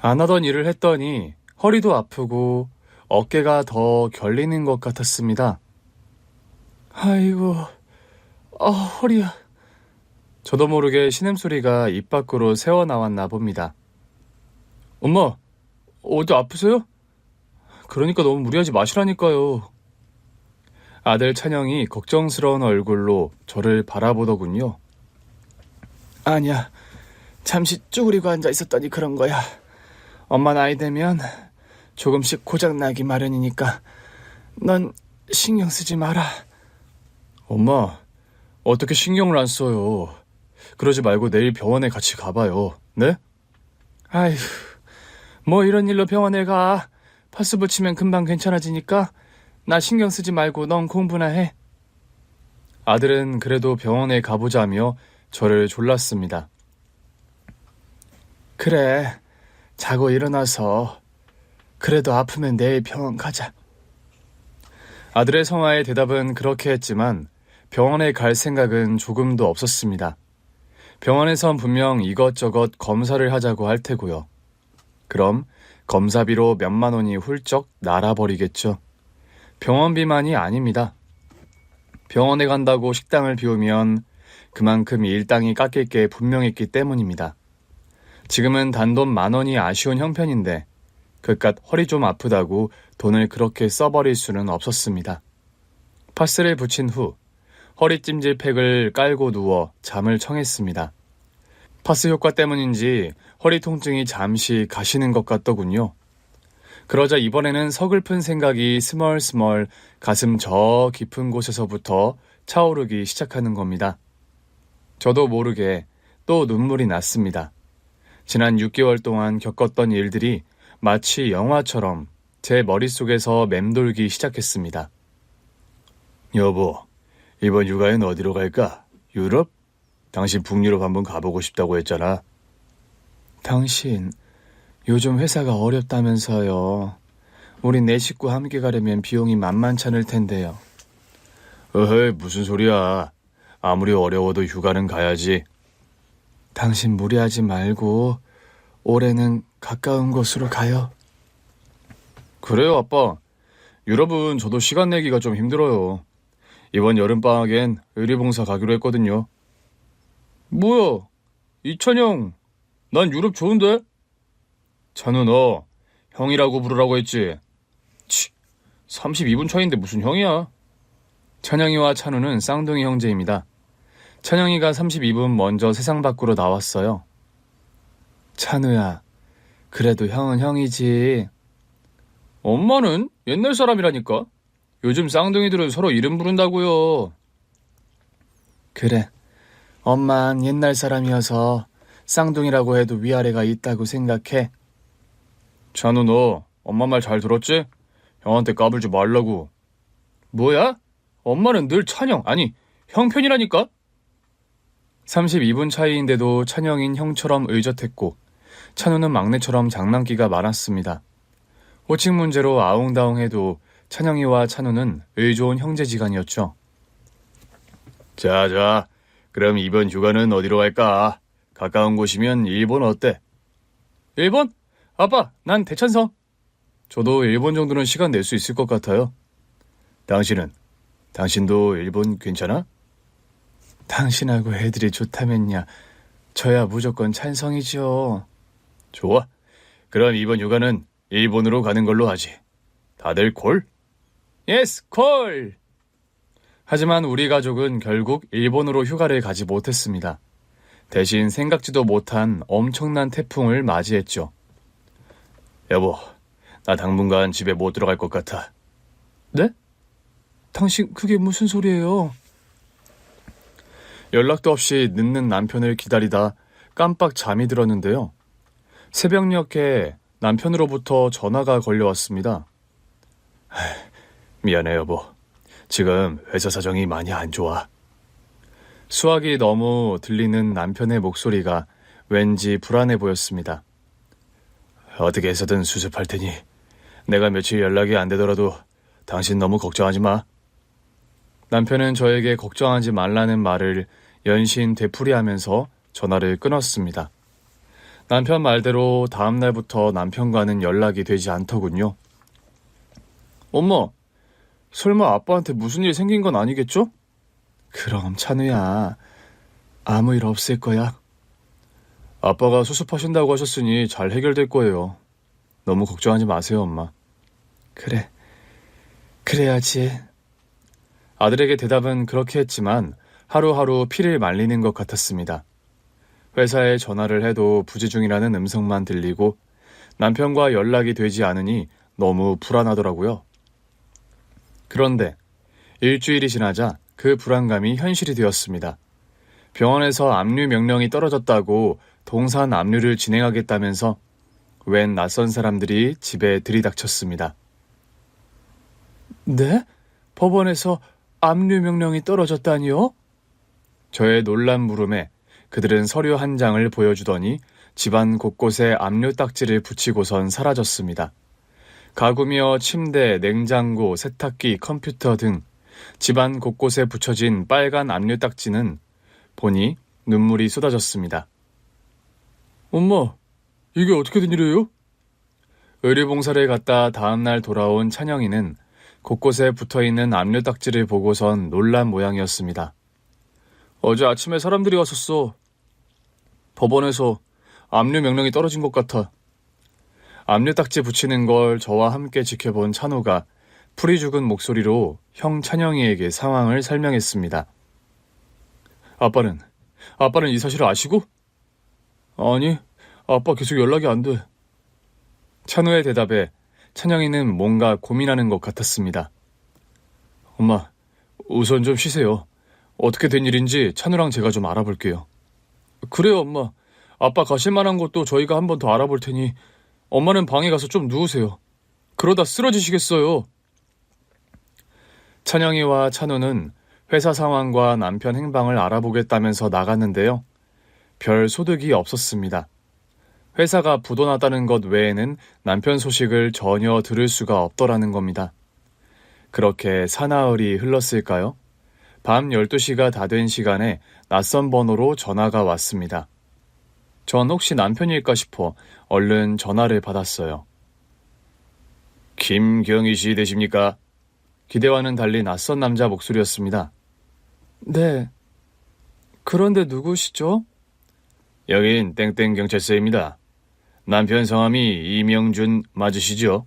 안 하던 일을 했더니 허리도 아프고 어깨가 더 결리는 것 같았습니다. 아이고, 허리야. 저도 모르게 신음소리가 입 밖으로 새어나왔나 봅니다. 엄마, 어디 아프세요? 그러니까 너무 무리하지 마시라니까요. 아들 찬영이 걱정스러운 얼굴로 저를 바라보더군요. 아니야, 잠시 쭈그리고 앉아 있었더니 그런 거야. 엄마 나이 되면 조금씩 고장나기 마련이니까 넌 신경 쓰지 마라. 엄마, 어떻게 신경을 안 써요? 그러지 말고 내일 병원에 같이 가봐요. 네? 아휴, 뭐 이런 일로 병원에 가. 파스 붙이면 금방 괜찮아지니까 나 신경 쓰지 말고 넌 공부나 해. 아들은 그래도 병원에 가보자며 저를 졸랐습니다. 그래, 자고 일어나서 그래도 아프면 내일 병원 가자. 아들의 성화의 대답은 그렇게 했지만 병원에 갈 생각은 조금도 없었습니다. 병원에선 분명 이것저것 검사를 하자고 할 테고요. 그럼 검사비로 몇만 원이 훌쩍 날아버리겠죠. 병원비만이 아닙니다. 병원에 간다고 식당을 비우면 그만큼 일당이 깎일 게 분명했기 때문입니다. 지금은 단돈 10,000원이 아쉬운 형편인데 그깟 허리 좀 아프다고 돈을 그렇게 써버릴 수는 없었습니다. 파스를 붙인 후 허리 찜질팩을 깔고 누워 잠을 청했습니다. 파스 효과 때문인지 허리 통증이 잠시 가시는 것 같더군요. 그러자 이번에는 서글픈 생각이 스멀스멀 가슴 저 깊은 곳에서부터 차오르기 시작하는 겁니다. 저도 모르게 또 눈물이 났습니다. 지난 6개월 동안 겪었던 일들이 마치 영화처럼 제 머릿속에서 맴돌기 시작했습니다. 여보, 이번 휴가엔 어디로 갈까? 유럽? 당신 북유럽 한번 가보고 싶다고 했잖아. 당신, 요즘 회사가 어렵다면서요. 우린 네 식구 함께 가려면 비용이 만만찮을 텐데요. 어허이, 무슨 소리야. 아무리 어려워도 휴가는 가야지. 당신 무리하지 말고 올해는 가까운 곳으로 가요. 그래요, 아빠. 유럽은 저도 시간 내기가 좀 힘들어요. 이번 여름방학엔 의료봉사 가기로 했거든요. 뭐야? 이찬영, 난 유럽 좋은데? 찬우 너 형이라고 부르라고 했지? 32분 차이인데 무슨 형이야? 찬영이와 찬우는 쌍둥이 형제입니다. 찬영이가 32분 먼저 세상 밖으로 나왔어요. 찬우야, 그래도 형은 형이지. 엄마는 옛날 사람이라니까. 요즘 쌍둥이들은 서로 이름 부른다고요. 그래, 엄만 옛날 사람이어서 쌍둥이라고 해도 위아래가 있다고 생각해. 찬우 너 엄마 말 잘 들었지? 형한테 까불지 말라고. 뭐야? 엄마는 늘 찬영, 아니 형 편이라니까? 32분 차이인데도 찬영인 형처럼 의젓했고 찬우는 막내처럼 장난기가 많았습니다. 호칭 문제로 아웅다웅해도 찬영이와 찬우는 의좋은 형제지간이었죠. 자, 그럼 이번 휴가는 어디로 갈까? 가까운 곳이면 일본 어때? 일본? 아빠, 난 대천성. 저도 일본 정도는 시간 낼 수 있을 것 같아요. 당신은? 당신도 일본 괜찮아? 당신하고 애들이 좋다면야 저야 무조건 찬성이죠. 좋아. 그럼 이번 휴가는 일본으로 가는 걸로 하지. 다들 콜? 예스, 콜! 하지만 우리 가족은 결국 일본으로 휴가를 가지 못했습니다. 대신 생각지도 못한 엄청난 태풍을 맞이했죠. 여보, 나 당분간 집에 못 들어갈 것 같아. 네? 당신 그게 무슨 소리예요? 연락도 없이 늦는 남편을 기다리다 깜빡 잠이 들었는데요. 새벽녘에 남편으로부터 전화가 걸려왔습니다. 미안해 여보. 지금 회사 사정이 많이 안 좋아. 수화기 너무 들리는 남편의 목소리가 왠지 불안해 보였습니다. 어떻게 해서든 수습할 테니 내가 며칠 연락이 안 되더라도 당신 너무 걱정하지 마. 남편은 저에게 걱정하지 말라는 말을 연신 되풀이하면서 전화를 끊었습니다. 남편 말대로 다음 날부터 남편과는 연락이 되지 않더군요. 엄마, 설마 아빠한테 무슨 일 생긴 건 아니겠죠? 그럼 찬우야, 아무 일 없을 거야. 아빠가 수습하신다고 하셨으니 잘 해결될 거예요. 너무 걱정하지 마세요, 엄마. 그래, 그래야지. 아들에게 대답은 그렇게 했지만 하루하루 피를 말리는 것 같았습니다. 회사에 전화를 해도 부재 중이라는 음성만 들리고 남편과 연락이 되지 않으니 너무 불안하더라고요. 그런데 일주일이 지나자 그 불안감이 현실이 되었습니다. 병원에서 압류 명령이 떨어졌다고 동산 압류를 진행하겠다면서 웬 낯선 사람들이 집에 들이닥쳤습니다. 네? 법원에서 압류 명령이 떨어졌다니요? 저의 놀란 물음에 그들은 서류 한 장을 보여주더니 집안 곳곳에 압류 딱지를 붙이고선 사라졌습니다. 가구며 침대, 냉장고, 세탁기, 컴퓨터 등 집안 곳곳에 붙여진 빨간 압류 딱지는 보니 눈물이 쏟아졌습니다. 엄마, 이게 어떻게 된 일이에요? 의료봉사를 갔다 다음날 돌아온 찬영이는 곳곳에 붙어있는 압류 딱지를 보고선 놀란 모양이었습니다. 어제 아침에 사람들이 왔었어. 법원에서 압류 명령이 떨어진 것 같아. 압류 딱지 붙이는 걸 저와 함께 지켜본 찬호가 풀이 죽은 목소리로 형 찬영이에게 상황을 설명했습니다. 아빠는 이 사실을 아시고? 아니, 아빠 계속 연락이 안 돼. 찬호의 대답에 찬영이는 뭔가 고민하는 것 같았습니다. 엄마, 우선 좀 쉬세요. 어떻게 된 일인지 찬우랑 제가 좀 알아볼게요. 그래요, 엄마. 아빠 가실 만한 곳도 저희가 한 번 더 알아볼 테니 엄마는 방에 가서 좀 누우세요. 그러다 쓰러지시겠어요. 찬영이와 찬우는 회사 상황과 남편 행방을 알아보겠다면서 나갔는데요. 별 소득이 없었습니다. 회사가 부도났다는 것 외에는 남편 소식을 전혀 들을 수가 없더라는 겁니다. 그렇게 사나흘이 흘렀을까요? 밤 12시가 다 된 시간에 낯선 번호로 전화가 왔습니다. 전 혹시 남편일까 싶어 얼른 전화를 받았어요. 김경희 씨 되십니까? 기대와는 달리 낯선 남자 목소리였습니다. 네. 그런데 누구시죠? 여긴 땡땡 경찰서입니다. 남편 성함이 이명준 맞으시죠?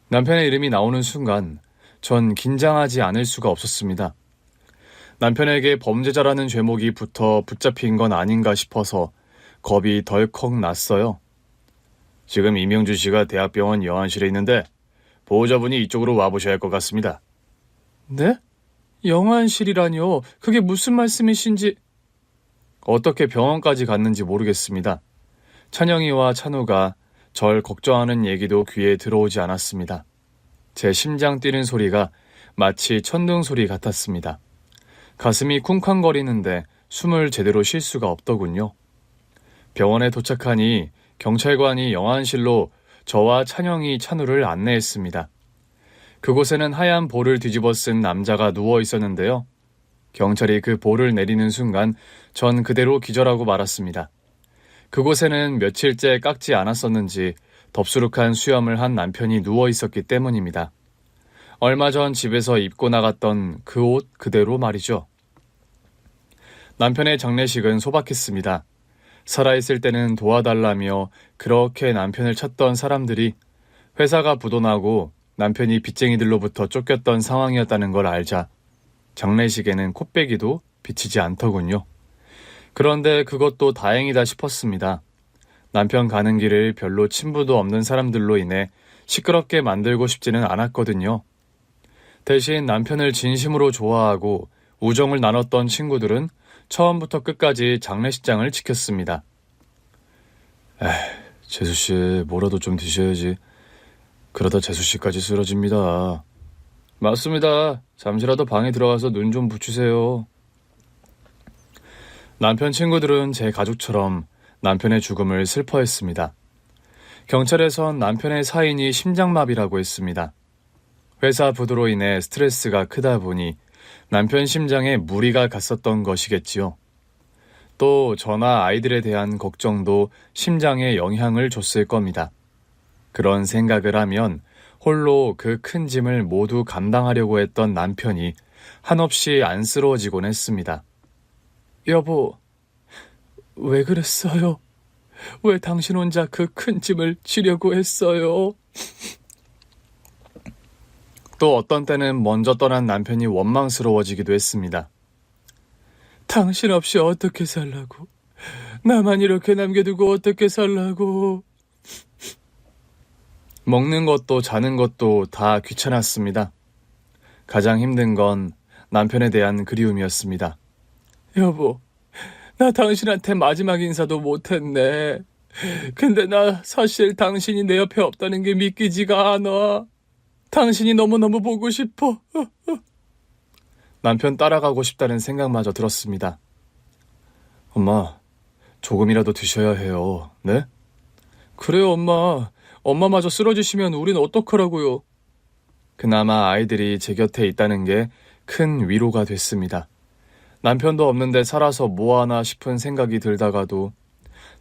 남편의 이름이 나오는 순간 전 긴장하지 않을 수가 없었습니다. 남편에게 범죄자라는 죄목이 붙어 붙잡힌 건 아닌가 싶어서 겁이 덜컥 났어요. 지금 이명준 씨가 대학병원 영안실에 있는데 보호자분이 이쪽으로 와보셔야 할 것 같습니다. 네? 영안실이라뇨? 그게 무슨 말씀이신지... 어떻게 병원까지 갔는지 모르겠습니다. 찬영이와 찬우가 절 걱정하는 얘기도 귀에 들어오지 않았습니다. 제 심장 뛰는 소리가 마치 천둥 소리 같았습니다. 가슴이 쿵쾅거리는데 숨을 제대로 쉴 수가 없더군요. 병원에 도착하니 경찰관이 영안실로 저와 찬영이, 찬우를 안내했습니다. 그곳에는 하얀 볼을 뒤집어 쓴 남자가 누워 있었는데요. 경찰이 그 볼을 내리는 순간 전 그대로 기절하고 말았습니다. 그곳에는 며칠째 깎지 않았었는지 덥수룩한 수염을 한 남편이 누워 있었기 때문입니다. 얼마 전 집에서 입고 나갔던 그 옷 그대로 말이죠. 남편의 장례식은 소박했습니다. 살아있을 때는 도와달라며 그렇게 남편을 찾던 사람들이 회사가 부도나고 남편이 빚쟁이들로부터 쫓겼던 상황이었다는 걸 알자 장례식에는 코빼기도 비치지 않더군요. 그런데 그것도 다행이다 싶었습니다. 남편 가는 길을 별로 친부도 없는 사람들로 인해 시끄럽게 만들고 싶지는 않았거든요. 대신 남편을 진심으로 좋아하고 우정을 나눴던 친구들은 처음부터 끝까지 장례식장을 지켰습니다. 재수씨 뭐라도 좀 드셔야지. 그러다 재수씨까지 쓰러집니다. 맞습니다. 잠시라도 방에 들어가서 눈 좀 붙이세요. 남편 친구들은 제 가족처럼 남편의 죽음을 슬퍼했습니다. 경찰에선 남편의 사인이 심장마비라고 했습니다. 회사 부도로 인해 스트레스가 크다 보니 남편 심장에 무리가 갔었던 것이겠지요. 또 저나 아이들에 대한 걱정도 심장에 영향을 줬을 겁니다. 그런 생각을 하면 홀로 그 큰 짐을 모두 감당하려고 했던 남편이 한없이 안쓰러워지곤 했습니다. 여보, 왜 그랬어요? 왜 당신 혼자 그 큰 짐을 지려고 했어요? 또 어떤 때는 먼저 떠난 남편이 원망스러워지기도 했습니다. 당신 없이 어떻게 살라고? 나만 이렇게 남겨두고 어떻게 살라고? 먹는 것도 자는 것도 다 귀찮았습니다. 가장 힘든 건 남편에 대한 그리움이었습니다. 여보, 나 당신한테 마지막 인사도 못했네. 근데 나 사실 당신이 내 옆에 없다는 게 믿기지가 않아. 당신이 너무너무 보고 싶어. 남편 따라가고 싶다는 생각마저 들었습니다. 엄마, 조금이라도 드셔야 해요. 네? 그래요, 엄마. 엄마마저 쓰러지시면 우린 어떡하라고요? 그나마 아이들이 제 곁에 있다는 게 큰 위로가 됐습니다. 남편도 없는데 살아서 뭐하나 싶은 생각이 들다가도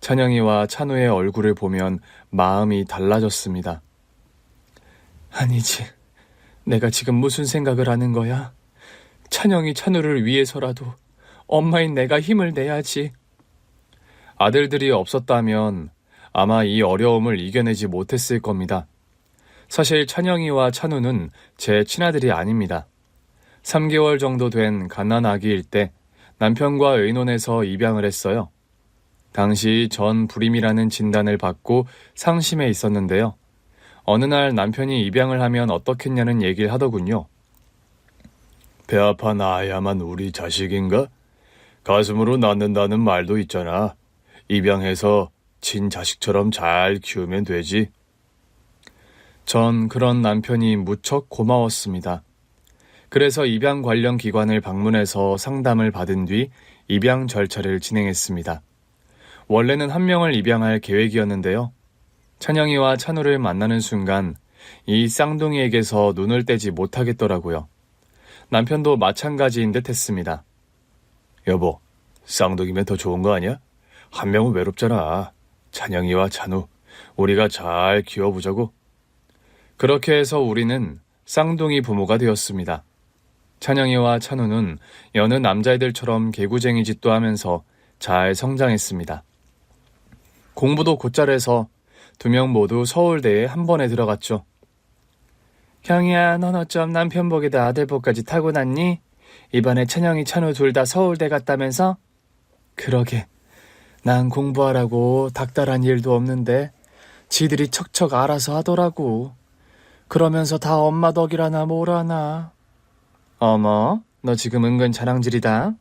찬영이와 찬우의 얼굴을 보면 마음이 달라졌습니다. 아니지. 내가 지금 무슨 생각을 하는 거야? 찬영이 찬우를 위해서라도 엄마인 내가 힘을 내야지. 아들들이 없었다면 아마 이 어려움을 이겨내지 못했을 겁니다. 사실 찬영이와 찬우는 제 친아들이 아닙니다. 3개월 정도 된 갓난아기일 때 남편과 의논해서 입양을 했어요. 당시 전 불임이라는 진단을 받고 상심해 있었는데요. 어느 날 남편이 입양을 하면 어떻겠냐는 얘기를 하더군요. 배 아파 낳아야만 우리 자식인가? 가슴으로 낳는다는 말도 있잖아. 입양해서 친자식처럼 잘 키우면 되지. 전 그런 남편이 무척 고마웠습니다. 그래서 입양 관련 기관을 방문해서 상담을 받은 뒤 입양 절차를 진행했습니다. 원래는 한 명을 입양할 계획이었는데요. 찬영이와 찬우를 만나는 순간 이 쌍둥이에게서 눈을 떼지 못하겠더라고요. 남편도 마찬가지인 듯 했습니다. 여보, 쌍둥이면 더 좋은 거 아니야? 한 명은 외롭잖아. 찬영이와 찬우, 우리가 잘 키워보자고. 그렇게 해서 우리는 쌍둥이 부모가 되었습니다. 찬영이와 찬우는 여느 남자애들처럼 개구쟁이 짓도 하면서 잘 성장했습니다. 공부도 곧잘 해서 2명 모두 서울대에 한 번에 들어갔죠. 형이야, 넌 어쩜 남편 복에다 아들 복까지 타고났니? 이번에 찬영이 찬우 둘 다 서울대 갔다면서? 그러게, 난 공부하라고 닥달한 일도 없는데 지들이 척척 알아서 하더라고. 그러면서 다 엄마 덕이라나 뭐라나. 어머, 너 지금 은근 자랑질이다.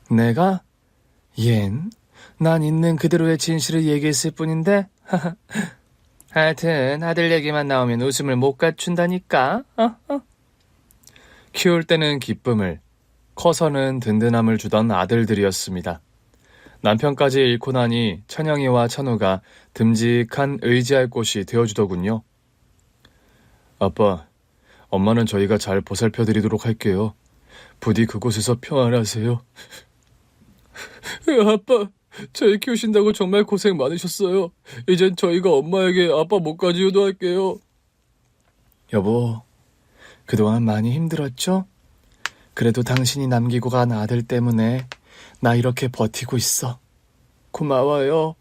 내가? 얜? 난 있는 그대로의 진실을 얘기했을 뿐인데? 하여튼 아들 얘기만 나오면 웃음을 못 갖춘다니까. 키울 때는 기쁨을, 커서는 든든함을 주던 아들들이었습니다. 남편까지 잃고 나니 찬영이와 찬우가 듬직한 의지할 곳이 되어주더군요. 아빠, 엄마는 저희가 잘 보살펴드리도록 할게요. 부디 그곳에서 평안하세요. 아빠, 저희 키우신다고 정말 고생 많으셨어요. 이젠 저희가 엄마에게 아빠 목까지 효도할게요. 여보, 그동안 많이 힘들었죠? 그래도 당신이 남기고 간 아들 때문에 나 이렇게 버티고 있어. 고마워요.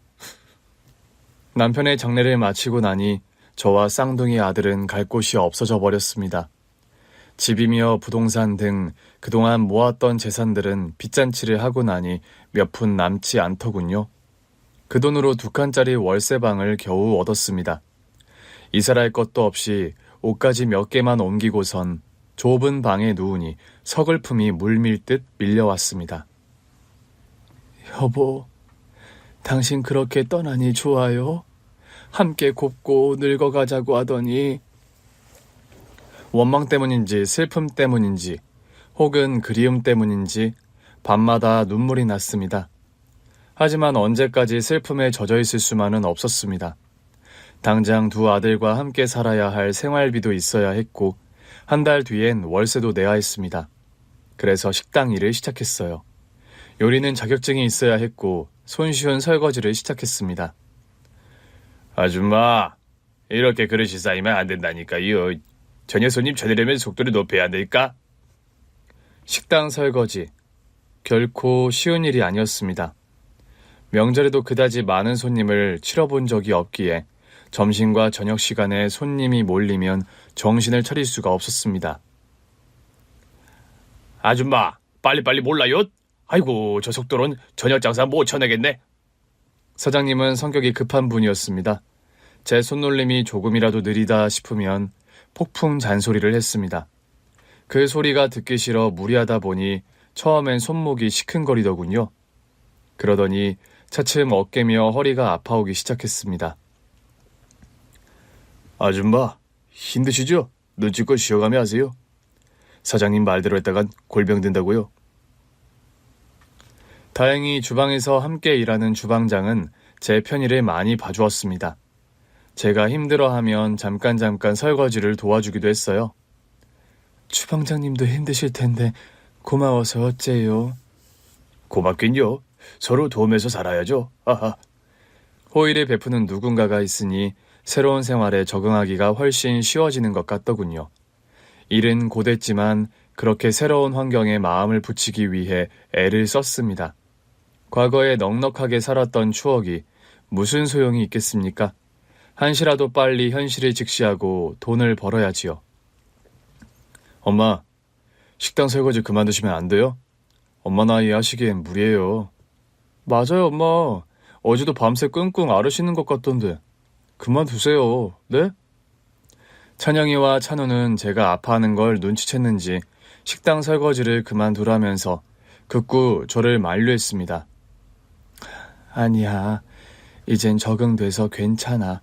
남편의 장례를 마치고 나니 저와 쌍둥이 아들은 갈 곳이 없어져 버렸습니다. 집이며 부동산 등 그동안 모았던 재산들은 빚잔치를 하고 나니 몇 푼 남지 않더군요. 그 돈으로 2칸짜리 월세방을 겨우 얻었습니다. 이사할 것도 없이 옷가지 몇 개만 옮기고선 좁은 방에 누우니 서글픔이 물밀듯 밀려왔습니다. 여보, 당신 그렇게 떠나니 좋아요? 함께 곱고 늙어가자고 하더니 원망 때문인지 슬픔 때문인지 혹은 그리움 때문인지 밤마다 눈물이 났습니다. 하지만 언제까지 슬픔에 젖어 있을 수만은 없었습니다. 당장 2 아들과 함께 살아야 할 생활비도 있어야 했고 한 달 뒤엔 월세도 내야 했습니다. 그래서 식당 일을 시작했어요. 요리는 자격증이 있어야 했고 손쉬운 설거지를 시작했습니다. 아줌마, 이렇게 그릇이 쌓이면 안 된다니까요. 저녁 손님 찾으려면 속도를 높여야 될까? 식당 설거지. 결코 쉬운 일이 아니었습니다. 명절에도 그다지 많은 손님을 치러본 적이 없기에 점심과 저녁 시간에 손님이 몰리면 정신을 차릴 수가 없었습니다. 아줌마, 빨리빨리 몰라요? 아이고, 저 속도로는 저녁 장사 못 쳐내겠네. 사장님은 성격이 급한 분이었습니다. 제 손놀림이 조금이라도 느리다 싶으면 폭풍 잔소리를 했습니다. 그 소리가 듣기 싫어 무리하다 보니 처음엔 손목이 시큰거리더군요. 그러더니 차츰 어깨며 허리가 아파오기 시작했습니다. 아줌마, 힘드시죠? 눈치껏 쉬어가며 하세요. 사장님 말대로 했다간 골병 든다고요. 다행히 주방에서 함께 일하는 주방장은 제 편의를 많이 봐주었습니다. 제가 힘들어하면 잠깐 설거지를 도와주기도 했어요. 주방장님도 힘드실 텐데 고마워서 어째요? 고맙긴요. 서로 도우면서 살아야죠. 하하. 호의를 베푸는 누군가가 있으니 새로운 생활에 적응하기가 훨씬 쉬워지는 것 같더군요. 일은 고됐지만 그렇게 새로운 환경에 마음을 붙이기 위해 애를 썼습니다. 과거에 넉넉하게 살았던 추억이 무슨 소용이 있겠습니까? 한시라도 빨리 현실을 직시하고 돈을 벌어야지요. 엄마, 식당 설거지 그만두시면 안 돼요? 엄마 나이 하시기엔 무리예요. 맞아요, 엄마. 어제도 밤새 끙끙 앓으시는 것 같던데. 그만두세요. 네? 찬영이와 찬우는 제가 아파하는 걸 눈치챘는지 식당 설거지를 그만두라면서 극구 저를 만류했습니다. 아니야. 이젠 적응돼서 괜찮아.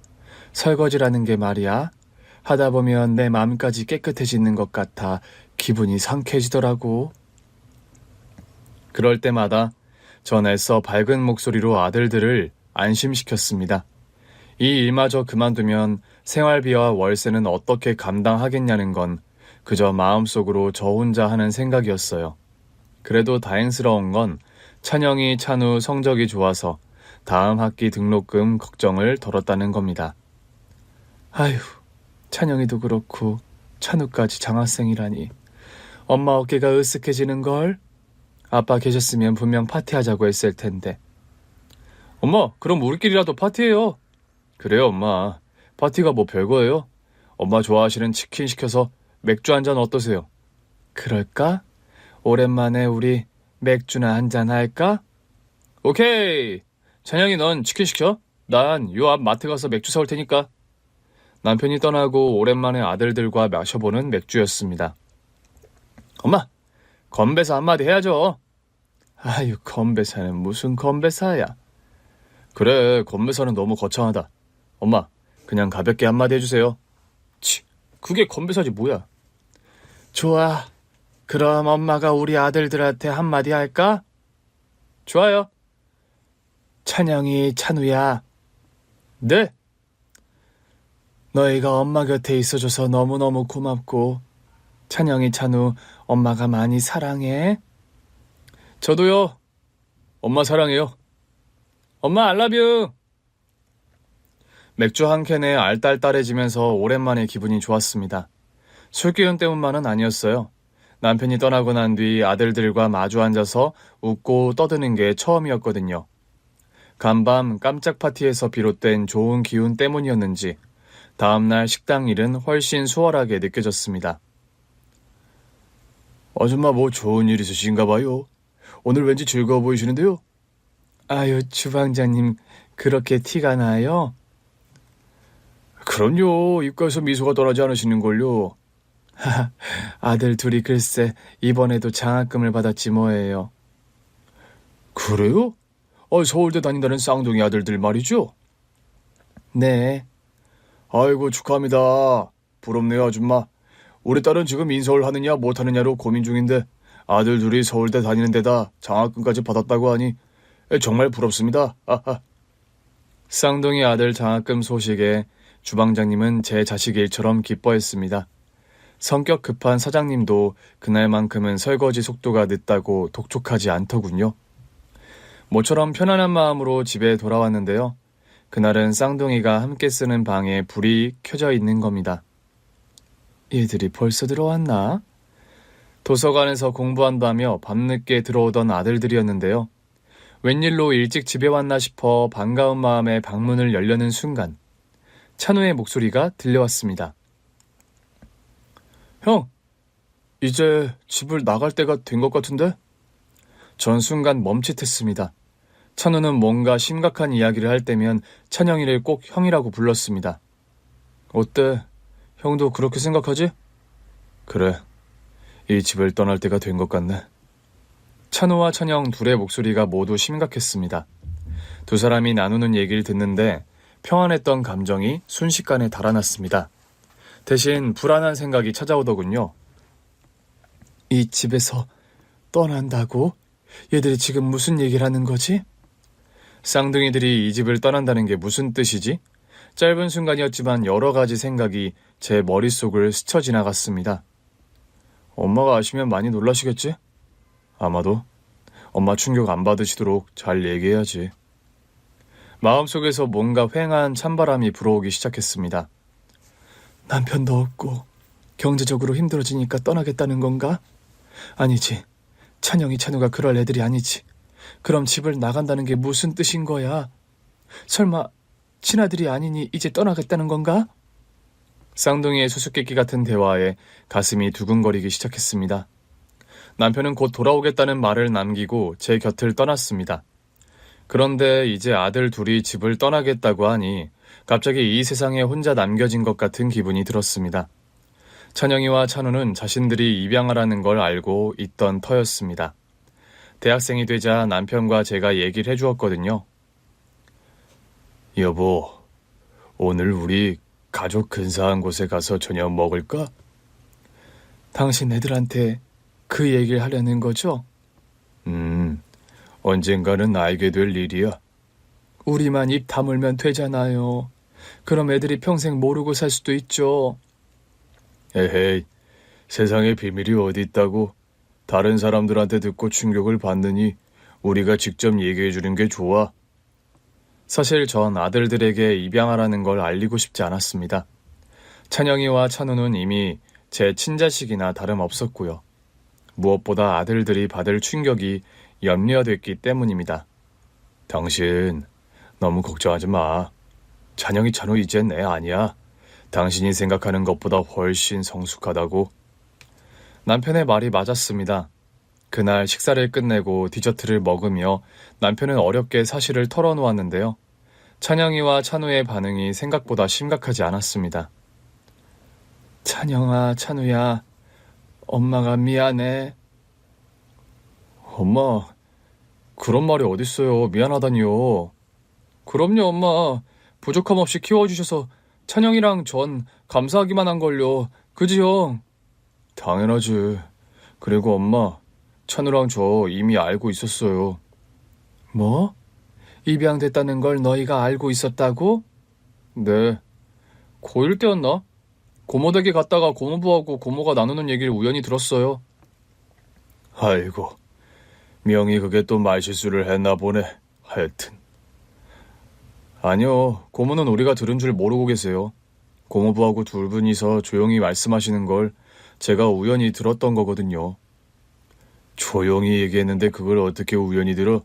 설거지라는 게 말이야. 하다 보면 내 마음까지 깨끗해지는 것 같아 기분이 상쾌해지더라고. 그럴 때마다 전 애써 밝은 목소리로 아들들을 안심시켰습니다. 이 일마저 그만두면 생활비와 월세는 어떻게 감당하겠냐는 건 그저 마음속으로 저 혼자 하는 생각이었어요. 그래도 다행스러운 건 찬영이 찬우 성적이 좋아서 다음 학기 등록금 걱정을 덜었다는 겁니다. 아휴, 찬영이도 그렇고 찬우까지 장학생이라니. 엄마 어깨가 으쓱해지는걸? 아빠 계셨으면 분명 파티하자고 했을 텐데. 엄마, 그럼 우리끼리라도 파티해요. 그래요, 엄마. 파티가 뭐 별거예요? 엄마 좋아하시는 치킨 시켜서 맥주 한잔 어떠세요? 그럴까? 오랜만에 우리 맥주나 한잔 할까? 오케이! 찬영이 넌 치킨 시켜? 난 요 앞 마트 가서 맥주 사올 테니까. 남편이 떠나고 오랜만에 아들들과 마셔보는 맥주였습니다. 엄마, 건배사 한마디 해야죠. 아유, 건배사는 무슨 건배사야. 그래, 건배사는 너무 거창하다. 엄마, 그냥 가볍게 한마디 해주세요. 치, 그게 건배사지 뭐야. 좋아. 그럼 엄마가 우리 아들들한테 한마디 할까? 좋아요. 찬영이, 찬우야. 네. 너희가 엄마 곁에 있어줘서 너무너무 고맙고 찬영이, 찬우, 엄마가 많이 사랑해. 저도요. 엄마 사랑해요. 엄마 알라뷰. 맥주 한 캔에 알딸딸해지면서 오랜만에 기분이 좋았습니다. 술 기운 때문만은 아니었어요. 남편이 떠나고 난 뒤 아들들과 마주 앉아서 웃고 떠드는 게 처음이었거든요. 간밤 깜짝 파티에서 비롯된 좋은 기운 때문이었는지 다음날 식당 일은 훨씬 수월하게 느껴졌습니다. 아줌마 뭐 좋은 일 있으신가 봐요. 오늘 왠지 즐거워 보이시는데요? 아유, 주방장님 그렇게 티가 나요? 그럼요. 입가에서 미소가 떠나지 않으시는걸요. 아들 둘이 글쎄 이번에도 장학금을 받았지 뭐예요. 그래요? 서울대 다닌다는 쌍둥이 아들들 말이죠? 네. 아이고 축하합니다. 부럽네요 아줌마. 우리 딸은 지금 인서울 하느냐 못하느냐로 고민 중인데 아들 둘이 서울대 다니는 데다 장학금까지 받았다고 하니 정말 부럽습니다. 아하. 쌍둥이 아들 장학금 소식에 주방장님은 제 자식 일처럼 기뻐했습니다. 성격 급한 사장님도 그날만큼은 설거지 속도가 늦다고 독촉하지 않더군요. 모처럼 편안한 마음으로 집에 돌아왔는데요. 그날은 쌍둥이가 함께 쓰는 방에 불이 켜져 있는 겁니다. 얘들이 벌써 들어왔나? 도서관에서 공부한다며 밤늦게 들어오던 아들들이었는데요. 웬일로 일찍 집에 왔나 싶어 반가운 마음에 방문을 열려는 순간 찬우의 목소리가 들려왔습니다. 형, 이제 집을 나갈 때가 된 것 같은데? 전 순간 멈칫했습니다. 찬우는 뭔가 심각한 이야기를 할 때면 찬영이를 꼭 형이라고 불렀습니다. 어때? 형도 그렇게 생각하지? 그래, 이 집을 떠날 때가 된 것 같네. 찬우와 찬영 둘의 목소리가 모두 심각했습니다. 두 사람이 나누는 얘기를 듣는데 평안했던 감정이 순식간에 달아났습니다. 대신 불안한 생각이 찾아오더군요. 이 집에서 떠난다고? 얘들이 지금 무슨 얘기를 하는 거지? 쌍둥이들이 이 집을 떠난다는 게 무슨 뜻이지? 짧은 순간이었지만 여러 가지 생각이 제 머릿속을 스쳐 지나갔습니다. 엄마가 아시면 많이 놀라시겠지? 아마도 엄마 충격 안 받으시도록 잘 얘기해야지. 마음속에서 뭔가 휑한 찬바람이 불어오기 시작했습니다. 남편도 없고 경제적으로 힘들어지니까 떠나겠다는 건가? 아니지. 찬영이 찬우가 그럴 애들이 아니지. 그럼 집을 나간다는 게 무슨 뜻인 거야? 설마 친아들이 아니니 이제 떠나겠다는 건가? 쌍둥이의 수수께끼 같은 대화에 가슴이 두근거리기 시작했습니다. 남편은 곧 돌아오겠다는 말을 남기고 제 곁을 떠났습니다. 그런데 이제 아들 둘이 집을 떠나겠다고 하니 갑자기 이 세상에 혼자 남겨진 것 같은 기분이 들었습니다. 찬영이와 찬우는 자신들이 입양하라는 걸 알고 있던 터였습니다. 대학생이 되자 남편과 제가 얘기를 해주었거든요. 여보, 오늘 우리 가족 근사한 곳에 가서 저녁 먹을까? 당신 애들한테 그 얘기를 하려는 거죠? 언젠가는 알게 될 일이야. 우리만 입 다물면 되잖아요. 그럼 애들이 평생 모르고 살 수도 있죠. 에헤이, 세상에 비밀이 어디 있다고. 다른 사람들한테 듣고 충격을 받느니 우리가 직접 얘기해 주는 게 좋아. 사실 전 아들들에게 입양하라는 걸 알리고 싶지 않았습니다. 찬영이와 찬우는 이미 제 친자식이나 다름없었고요. 무엇보다 아들들이 받을 충격이 염려됐기 때문입니다. 당신 너무 걱정하지 마. 찬영이 찬우 이젠 애 아니야. 당신이 생각하는 것보다 훨씬 성숙하다고. 남편의 말이 맞았습니다. 그날 식사를 끝내고 디저트를 먹으며 남편은 어렵게 사실을 털어놓았는데요. 찬영이와 찬우의 반응이 생각보다 심각하지 않았습니다. 찬영아, 찬우야, 엄마가 미안해. 엄마, 그런 말이 어딨어요. 미안하다니요. 그럼요, 엄마. 부족함 없이 키워주셔서 찬영이랑 전 감사하기만 한걸요. 그지, 형? 당연하지. 그리고 엄마, 찬우랑 저 이미 알고 있었어요. 뭐? 입양됐다는 걸 너희가 알고 있었다고? 네. 고1 때였나? 고모 댁에 갔다가 고모부하고 고모가 나누는 얘기를 우연히 들었어요. 아이고, 명이 그게 또 말실수를 했나 보네. 하여튼. 아니요, 고모는 우리가 들은 줄 모르고 계세요. 고모부하고 둘 분이서 조용히 말씀하시는 걸 제가 우연히 들었던 거거든요. 조용히 얘기했는데 그걸 어떻게 우연히 들어?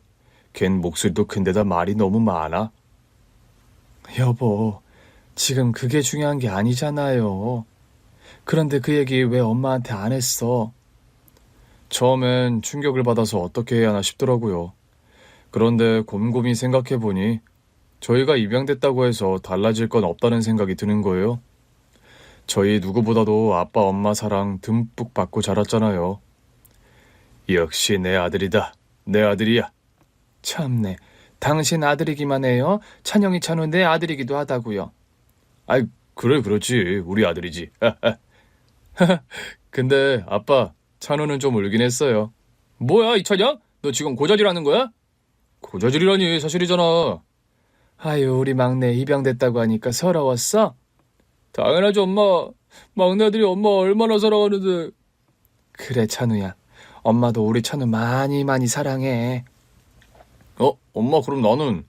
걘 목소리도 큰데다 말이 너무 많아. 여보, 지금 그게 중요한 게 아니잖아요. 그런데 그 얘기 왜 엄마한테 안 했어? 처음엔 충격을 받아서 어떻게 해야 하나 싶더라고요. 그런데 곰곰이 생각해보니 저희가 입양됐다고 해서 달라질 건 없다는 생각이 드는 거예요. 저희 누구보다도 아빠 엄마 사랑 듬뿍 받고 자랐잖아요. 역시 내 아들이다. 내 아들이야. 참네. 당신 아들이기만 해요? 찬영이 찬우 내 아들이기도 하다고요. 아이, 그래 그렇지. 우리 아들이지. 근데 아빠, 찬우는 좀 울긴 했어요. 뭐야 이찬영? 너 지금 고자질하는 거야? 고자질이라니 사실이잖아. 아유, 우리 막내 입양됐다고 하니까 서러웠어? 당연하지 엄마. 막내들이 엄마 얼마나 사랑하는데. 그래 찬우야. 엄마도 우리 찬우 많이 많이 사랑해. 엄마, 그럼 나는?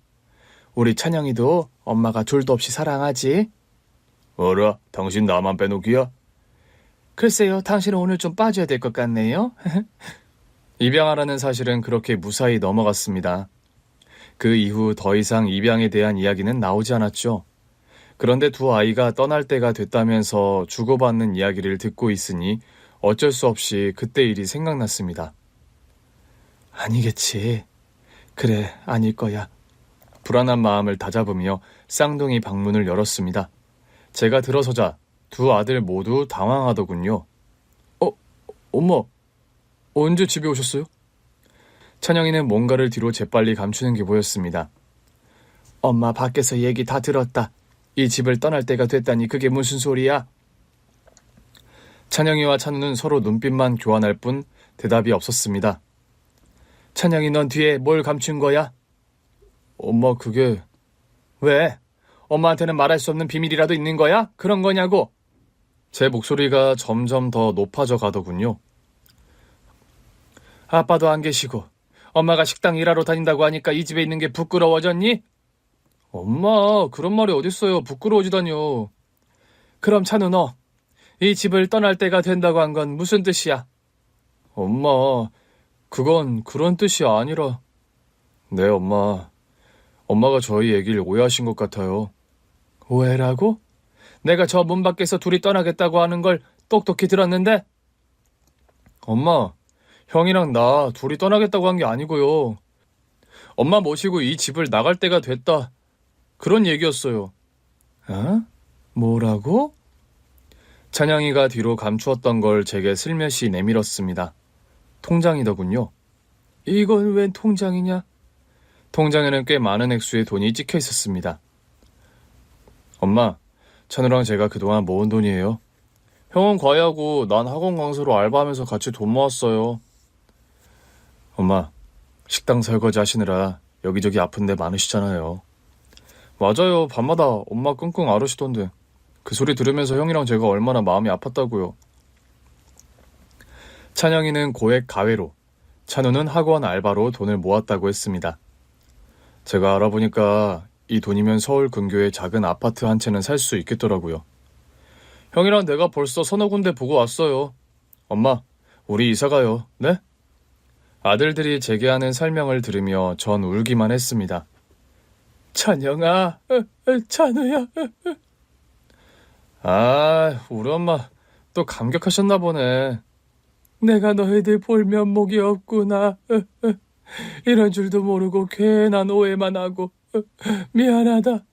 우리 찬영이도 엄마가 둘도 없이 사랑하지? 어라, 당신 나만 빼놓기야? 글쎄요, 당신은 오늘 좀 빠져야 될 것 같네요. 입양하라는 사실은 그렇게 무사히 넘어갔습니다. 그 이후 더 이상 입양에 대한 이야기는 나오지 않았죠. 그런데 두 아이가 떠날 때가 됐다면서 주고받는 이야기를 듣고 있으니 어쩔 수 없이 그때 일이 생각났습니다. 아니겠지. 그래, 아닐 거야. 불안한 마음을 다잡으며 쌍둥이 방문을 열었습니다. 제가 들어서자 두 아들 모두 당황하더군요. 엄마, 언제 집에 오셨어요? 찬영이는 뭔가를 뒤로 재빨리 감추는 게 보였습니다. 엄마 밖에서 얘기 다 들었다. 이 집을 떠날 때가 됐다니 그게 무슨 소리야? 찬영이와 찬우는 서로 눈빛만 교환할 뿐 대답이 없었습니다. 찬영이, 넌 뒤에 뭘 감춘 거야? 엄마, 그게... 왜? 엄마한테는 말할 수 없는 비밀이라도 있는 거야? 그런 거냐고? 제 목소리가 점점 더 높아져 가더군요. 아빠도 안 계시고 엄마가 식당 일하러 다닌다고 하니까 이 집에 있는 게 부끄러워졌니? 엄마, 그런 말이 어딨어요. 부끄러워지다뇨. 그럼 찬우, 너 이 집을 떠날 때가 된다고 한 건 무슨 뜻이야? 엄마, 그건 그런 뜻이 아니라... 네, 엄마. 엄마가 저희 얘기를 오해하신 것 같아요. 오해라고? 내가 저 문 밖에서 둘이 떠나겠다고 하는 걸 똑똑히 들었는데? 엄마, 형이랑 나 둘이 떠나겠다고 한 게 아니고요. 엄마 모시고 이 집을 나갈 때가 됐다. 그런 얘기였어요. 어? 뭐라고? 찬영이가 뒤로 감추었던 걸 제게 슬며시 내밀었습니다. 통장이더군요. 이건 웬 통장이냐? 통장에는 꽤 많은 액수의 돈이 찍혀 있었습니다. 엄마, 찬우랑 제가 그동안 모은 돈이에요. 형은 과외하고 난 학원 강사로 알바하면서 같이 돈 모았어요. 엄마, 식당 설거지 하시느라 여기저기 아픈 데 많으시잖아요. 맞아요. 밤마다 엄마 끙끙 앓으시던데. 그 소리 들으면서 형이랑 제가 얼마나 마음이 아팠다고요. 찬영이는 고액 가외로, 찬우는 학원 알바로 돈을 모았다고 했습니다. 제가 알아보니까 이 돈이면 서울 근교의 작은 아파트 한 채는 살 수 있겠더라고요. 형이랑 내가 벌써 서너 군데 보고 왔어요. 엄마, 우리 이사가요. 네? 아들들이 제게 하는 설명을 들으며 전 울기만 했습니다. 찬영아, 찬우야. 우리 엄마 또 감격하셨나 보네. 내가 너희들 볼 면목이 없구나. 이런 줄도 모르고 괜한 오해만 하고 미안하다.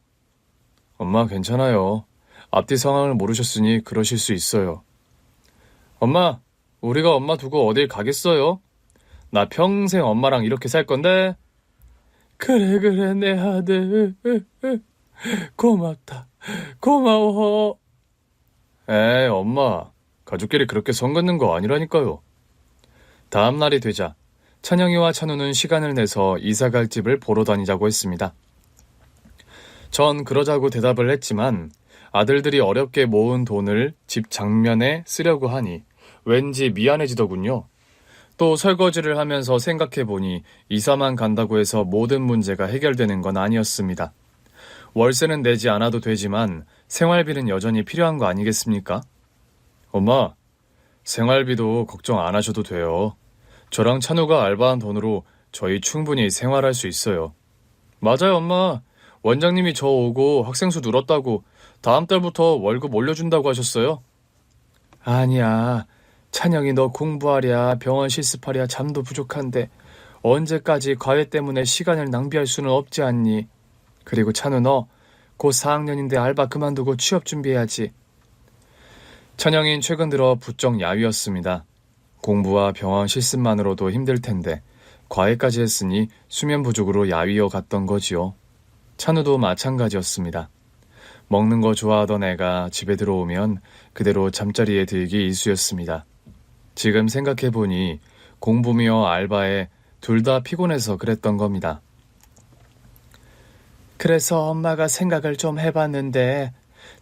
엄마, 괜찮아요. 앞뒤 상황을 모르셨으니 그러실 수 있어요. 엄마, 우리가 엄마 두고 어딜 가겠어요? 나 평생 엄마랑 이렇게 살 건데. 그래, 내 아들. 고맙다. 고마워. 에이, 엄마. 가족끼리 그렇게 선 긋는 거 아니라니까요. 다음 날이 되자 찬영이와 찬우는 시간을 내서 이사갈 집을 보러 다니자고 했습니다. 전 그러자고 대답을 했지만 아들들이 어렵게 모은 돈을 집 장면에 쓰려고 하니 왠지 미안해지더군요. 또 설거지를 하면서 생각해보니 이사만 간다고 해서 모든 문제가 해결되는 건 아니었습니다. 월세는 내지 않아도 되지만 생활비는 여전히 필요한 거 아니겠습니까? 엄마, 생활비도 걱정 안 하셔도 돼요. 저랑 찬우가 알바한 돈으로 저희 충분히 생활할 수 있어요. 맞아요, 엄마. 원장님이 저 오고 학생수 늘었다고 다음 달부터 월급 올려준다고 하셨어요. 아니야. 찬영이 너 공부하랴 병원 실습하랴 잠도 부족한데 언제까지 과외 때문에 시간을 낭비할 수는 없지 않니? 그리고 찬우, 너 곧 4학년인데 알바 그만두고 취업 준비해야지. 찬영이는 최근 들어 부쩍 야위었습니다. 공부와 병원 실습만으로도 힘들 텐데 과외까지 했으니 수면 부족으로 야위어 갔던 거지요. 찬우도 마찬가지였습니다. 먹는 거 좋아하던 애가 집에 들어오면 그대로 잠자리에 들기 일쑤였습니다. 지금 생각해보니 공부며 알바에 둘 다 피곤해서 그랬던 겁니다. 그래서 엄마가 생각을 좀 해봤는데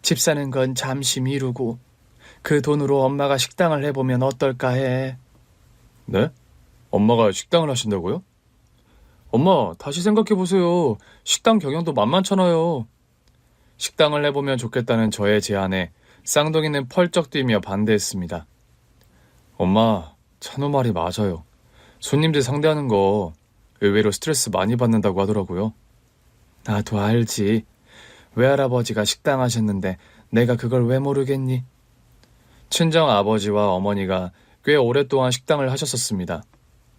집 사는 건 잠시 미루고 그 돈으로 엄마가 식당을 해보면 어떨까 해. 네? 엄마가 식당을 하신다고요? 엄마, 다시 생각해보세요. 식당 경영도 만만찮아요. 식당을 해보면 좋겠다는 저의 제안에 쌍둥이는 펄쩍 뛰며 반대했습니다. 엄마, 찬우 말이 맞아요. 손님들 상대하는 거 의외로 스트레스 많이 받는다고 하더라고요. 나도 알지. 외할아버지가 식당 하셨는데 내가 그걸 왜 모르겠니? 친정 아버지와 어머니가 꽤 오랫동안 식당을 하셨었습니다.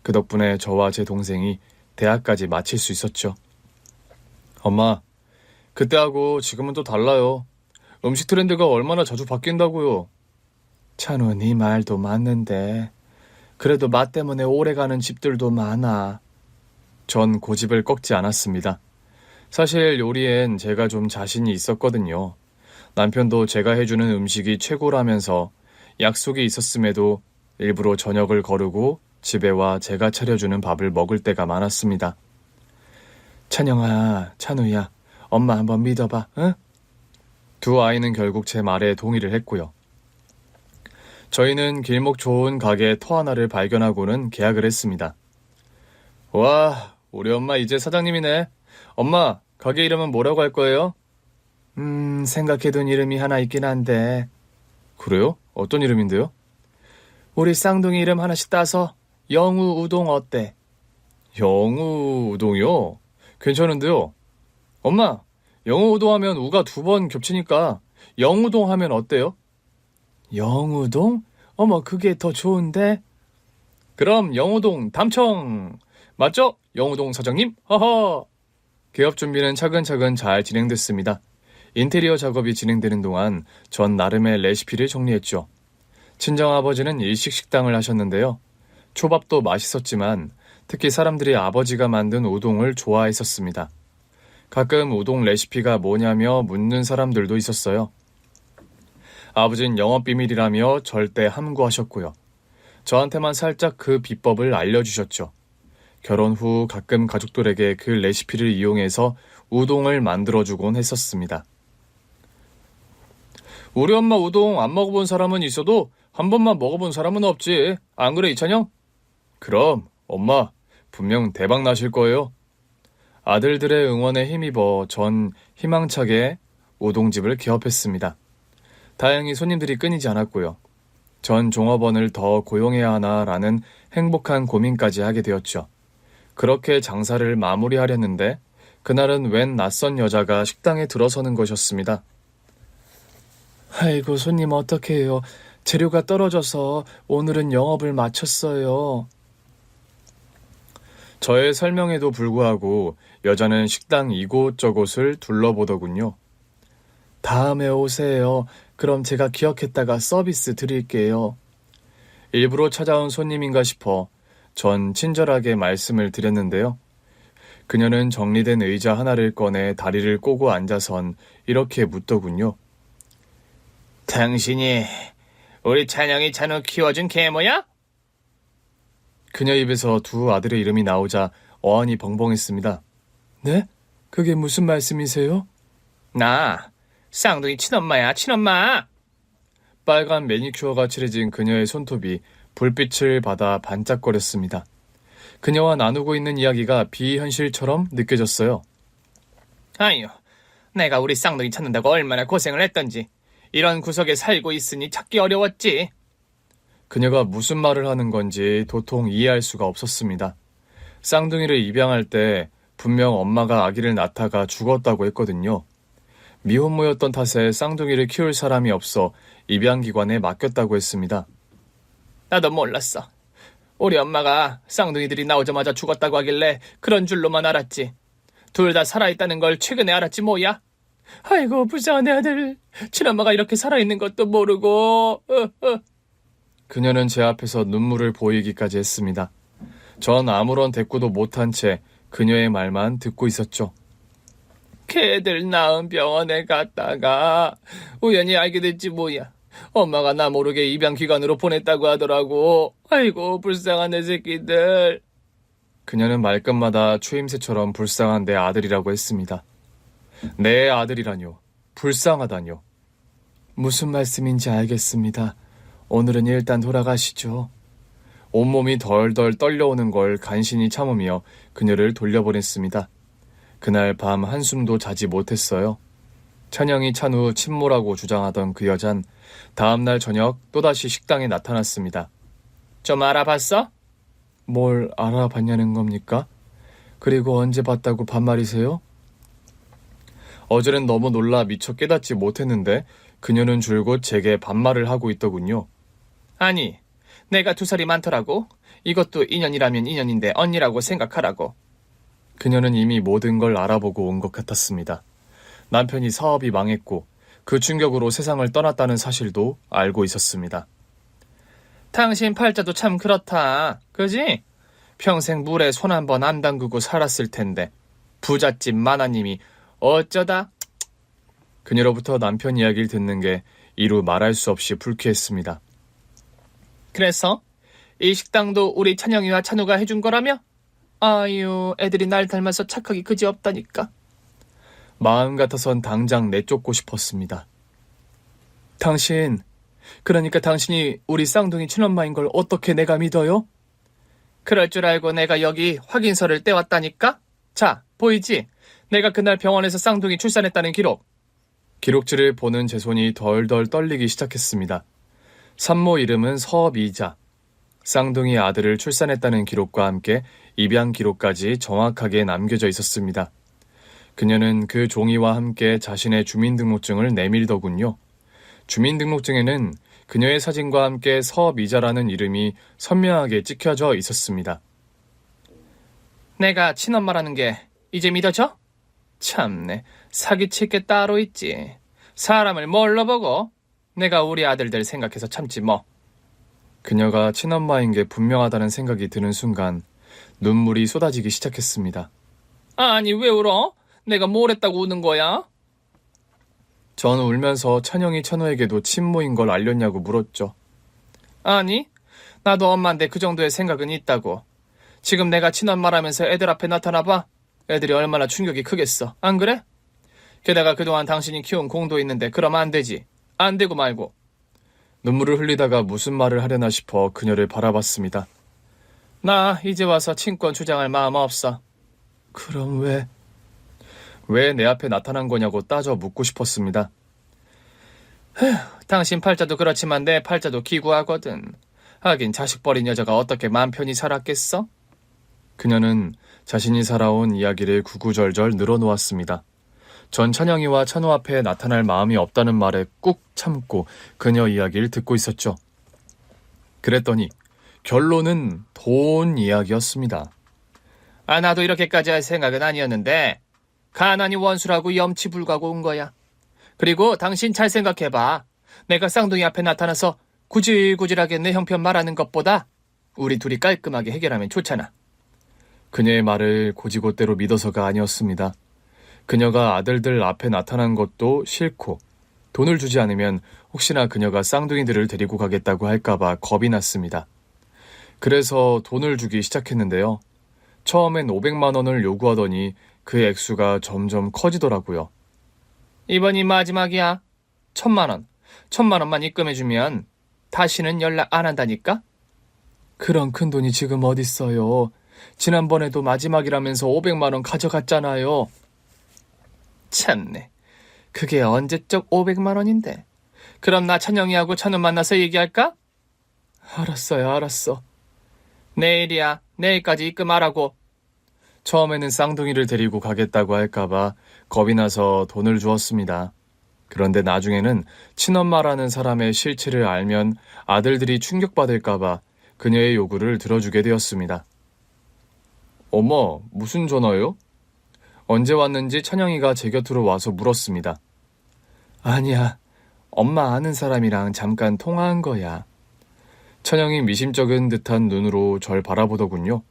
그 덕분에 저와 제 동생이 대학까지 마칠 수 있었죠. 엄마, 그때하고 지금은 또 달라요. 음식 트렌드가 얼마나 자주 바뀐다고요. 찬우, 네 말도 맞는데 그래도 맛 때문에 오래가는 집들도 많아. 전 고집을 꺾지 않았습니다. 사실 요리엔 제가 좀 자신이 있었거든요. 남편도 제가 해주는 음식이 최고라면서 약속이 있었음에도 일부러 저녁을 거르고 집에 와 제가 차려주는 밥을 먹을 때가 많았습니다. 찬영아, 찬우야, 엄마 한번 믿어봐, 응? 두 아이는 결국 제 말에 동의를 했고요. 저희는 길목 좋은 가게 터 하나를 발견하고는 계약을 했습니다. 와, 우리 엄마 이제 사장님이네. 엄마, 가게 이름은 뭐라고 할 거예요? 생각해둔 이름이 하나 있긴 한데. 그래요? 어떤 이름인데요? 우리 쌍둥이 이름 하나씩 따서 영우 우동 어때? 영우 우동이요? 괜찮은데요? 엄마, 영우 우동 하면 우가 2번 겹치니까 영우동 하면 어때요? 영우동? 어머, 그게 더 좋은데? 그럼 영우동 담청! 맞죠? 영우동 사장님? 허허! 개업 준비는 차근차근 잘 진행됐습니다. 인테리어 작업이 진행되는 동안 전 나름의 레시피를 정리했죠. 친정아버지는 일식 식당을 하셨는데요. 초밥도 맛있었지만 특히 사람들이 아버지가 만든 우동을 좋아했었습니다. 가끔 우동 레시피가 뭐냐며 묻는 사람들도 있었어요. 아버진 영업비밀이라며 절대 함구하셨고요. 저한테만 살짝 그 비법을 알려주셨죠. 결혼 후 가끔 가족들에게 그 레시피를 이용해서 우동을 만들어주곤 했었습니다. 우리 엄마 우동 안 먹어본 사람은 있어도 한 번만 먹어본 사람은 없지. 안 그래, 이찬영? 그럼 엄마 분명 대박 나실 거예요. 아들들의 응원에 힘입어 전 희망차게 우동집을 개업했습니다. 다행히 손님들이 끊이지 않았고요. 전 종업원을 더 고용해야 하나라는 행복한 고민까지 하게 되었죠. 그렇게 장사를 마무리하려는데 그날은 웬 낯선 여자가 식당에 들어서는 것이었습니다. 아이고, 손님 어떡해요. 재료가 떨어져서 오늘은 영업을 마쳤어요. 저의 설명에도 불구하고 여자는 식당 이곳저곳을 둘러보더군요. 다음에 오세요. 그럼 제가 기억했다가 서비스 드릴게요. 일부러 찾아온 손님인가 싶어 전 친절하게 말씀을 드렸는데요. 그녀는 정리된 의자 하나를 꺼내 다리를 꼬고 앉아선 이렇게 묻더군요. 당신이 우리 찬영이 찬우 키워준 계모야? 그녀 입에서 두 아들의 이름이 나오자 어안이 벙벙했습니다. 네? 그게 무슨 말씀이세요? 나 쌍둥이 친엄마야, 친엄마. 빨간 매니큐어가 칠해진 그녀의 손톱이 불빛을 받아 반짝거렸습니다. 그녀와 나누고 있는 이야기가 비현실처럼 느껴졌어요. 아유, 내가 우리 쌍둥이 찾는다고 얼마나 고생을 했던지. 이런 구석에 살고 있으니 찾기 어려웠지. 그녀가 무슨 말을 하는 건지 도통 이해할 수가 없었습니다. 쌍둥이를 입양할 때 분명 엄마가 아기를 낳다가 죽었다고 했거든요. 미혼모였던 탓에 쌍둥이를 키울 사람이 없어 입양기관에 맡겼다고 했습니다. 나도 몰랐어. 우리 엄마가 쌍둥이들이 나오자마자 죽었다고 하길래 그런 줄로만 알았지. 둘 다 살아있다는 걸 최근에 알았지 뭐야. 아이고, 불쌍한 내 아들. 친엄마가 이렇게 살아있는 것도 모르고. 그녀는 제 앞에서 눈물을 보이기까지 했습니다. 전 아무런 대꾸도 못한 채 그녀의 말만 듣고 있었죠. 걔들 낳은 병원에 갔다가 우연히 알게 됐지 뭐야. 엄마가 나 모르게 입양기관으로 보냈다고 하더라고. 아이고, 불쌍한 내 새끼들. 그녀는 말끝마다 추임새처럼 불쌍한 내 아들이라고 했습니다. 내 아들이라뇨. 불쌍하다뇨. 무슨 말씀인지 알겠습니다. 오늘은 일단 돌아가시죠. 온몸이 덜덜 떨려오는 걸 간신히 참으며 그녀를 돌려보냈습니다. 그날 밤 한숨도 자지 못했어요. 찬영이 찬 후 침모라고 주장하던 그 여잔 다음날 저녁 또다시 식당에 나타났습니다. 좀 알아봤어? 뭘 알아봤냐는 겁니까? 그리고 언제 봤다고 반말이세요? 어제는 너무 놀라 미처 깨닫지 못했는데 그녀는 줄곧 제게 반말을 하고 있더군요. 아니, 내가 2살이 많더라고. 이것도 인연이라면 인연인데 언니라고 생각하라고. 그녀는 이미 모든 걸 알아보고 온 것 같았습니다. 남편이 사업이 망했고 그 충격으로 세상을 떠났다는 사실도 알고 있었습니다. 당신 팔자도 참 그렇다. 그지? 평생 물에 손 한 번 안 담그고 살았을 텐데 부잣집 마나님이 어쩌다? 그녀로부터 남편 이야기를 듣는 게 이루 말할 수 없이 불쾌했습니다. 그래서 이 식당도 우리 찬영이와 찬우가 해준 거라며? 아유, 애들이 날 닮아서 착하기 그지없다니까. 마음 같아선 당장 내쫓고 싶었습니다. 그러니까 당신이 우리 쌍둥이 친엄마인 걸 어떻게 내가 믿어요? 그럴 줄 알고 내가 여기 확인서를 떼왔다니까? 자, 보이지? 내가 그날 병원에서 쌍둥이 출산했다는 기록. 기록지를 보는 제 손이 덜덜 떨리기 시작했습니다. 산모 이름은 서미자. 쌍둥이 아들을 출산했다는 기록과 함께 입양 기록까지 정확하게 남겨져 있었습니다. 그녀는 그 종이와 함께 자신의 주민등록증을 내밀더군요. 주민등록증에는 그녀의 사진과 함께 서미자라는 이름이 선명하게 찍혀져 있었습니다. 내가 친엄마라는 게 이제 믿어져? 참네, 사기칠 게 따로 있지. 사람을 뭘로 보고? 내가 우리 아들들 생각해서 참지 뭐. 그녀가 친엄마인 게 분명하다는 생각이 드는 순간 눈물이 쏟아지기 시작했습니다. 아니, 왜 울어? 내가 뭘 했다고 우는 거야? 전 울면서 찬영이 찬우에게도 친모인 걸 알렸냐고 물었죠. 아니, 나도 엄마인데 그 정도의 생각은 있다고. 지금 내가 친엄마라면서 애들 앞에 나타나봐. 애들이 얼마나 충격이 크겠어. 안 그래? 게다가 그동안 당신이 키운 공도 있는데 그러면 안 되지. 안 되고 말고. 눈물을 흘리다가 무슨 말을 하려나 싶어 그녀를 바라봤습니다. 나 이제 와서 친권 주장할 마음 없어. 그럼 왜 내 앞에 나타난 거냐고 따져 묻고 싶었습니다. 당신 팔자도 그렇지만 내 팔자도 기구하거든. 하긴 자식 버린 여자가 어떻게 맘 편히 살았겠어? 그녀는 자신이 살아온 이야기를 구구절절 늘어놓았습니다. 전 찬영이와 찬우 앞에 나타날 마음이 없다는 말에 꾹 참고 그녀 이야기를 듣고 있었죠. 그랬더니 결론은 돈 이야기였습니다. 나도 이렇게까지 할 생각은 아니었는데 가난이 원수라고 염치불가고 온 거야. 그리고 당신 잘 생각해봐. 내가 쌍둥이 앞에 나타나서 구질구질하게 내 형편 말하는 것보다 우리 둘이 깔끔하게 해결하면 좋잖아. 그녀의 말을 고지고대로 믿어서가 아니었습니다. 그녀가 아들들 앞에 나타난 것도 싫고 돈을 주지 않으면 혹시나 그녀가 쌍둥이들을 데리고 가겠다고 할까봐 겁이 났습니다. 그래서 돈을 주기 시작했는데요. 처음엔 500만 원을 요구하더니 그 액수가 점점 커지더라고요. 이번이 마지막이야. 1,000만 원. 1,000만 원만 입금해주면 다시는 연락 안 한다니까? 그런 큰 돈이 지금 어딨어요. 지난번에도 마지막이라면서 500만 원 가져갔잖아요. 참네. 그게 언제적 500만 원인데. 그럼 나 찬영이하고 찬우 만나서 얘기할까? 알았어. 내일이야. 내일까지 입금하라고. 처음에는 쌍둥이를 데리고 가겠다고 할까봐 겁이 나서 돈을 주었습니다. 그런데 나중에는 친엄마라는 사람의 실체를 알면 아들들이 충격받을까봐 그녀의 요구를 들어주게 되었습니다. 엄마, 무슨 전화요? 언제 왔는지 찬영이가 제 곁으로 와서 물었습니다. 아니야, 엄마 아는 사람이랑 잠깐 통화한 거야. 찬영이 미심쩍은 듯한 눈으로 절 바라보더군요.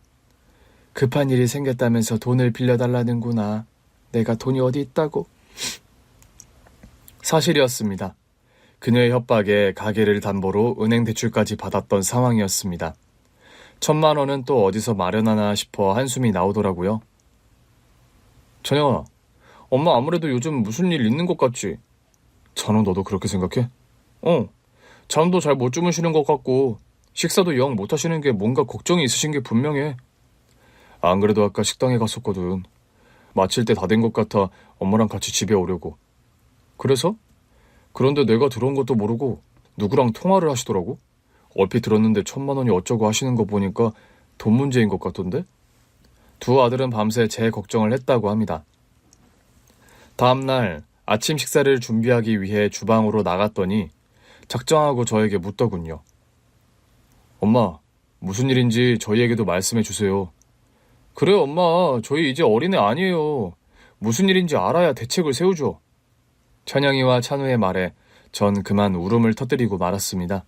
급한 일이 생겼다면서 돈을 빌려달라는구나. 내가 돈이 어디 있다고. 사실이었습니다. 그녀의 협박에 가게를 담보로 은행 대출까지 받았던 상황이었습니다. 1,000만 원은 또 어디서 마련하나 싶어 한숨이 나오더라고요. 찬영아, 엄마 아무래도 요즘 무슨 일 있는 것 같지? 찬우, 너도 그렇게 생각해? 잠도 잘 못 주무시는 것 같고 식사도 영 못하시는 게 뭔가 걱정이 있으신 게 분명해. 안 그래도 아까 식당에 갔었거든. 마칠 때 다 된 것 같아 엄마랑 같이 집에 오려고. 그래서? 그런데 내가 들어온 것도 모르고 누구랑 통화를 하시더라고. 얼핏 들었는데 1,000만 원이 어쩌고 하시는 거 보니까 돈 문제인 것 같던데? 두 아들은 밤새 제 걱정을 했다고 합니다. 다음날 아침 식사를 준비하기 위해 주방으로 나갔더니 작정하고 저에게 묻더군요. 엄마, 무슨 일인지 저희에게도 말씀해 주세요. 그래, 엄마. 저희 이제 어린애 아니에요. 무슨 일인지 알아야 대책을 세우죠. 찬영이와 찬우의 말에 전 그만 울음을 터뜨리고 말았습니다.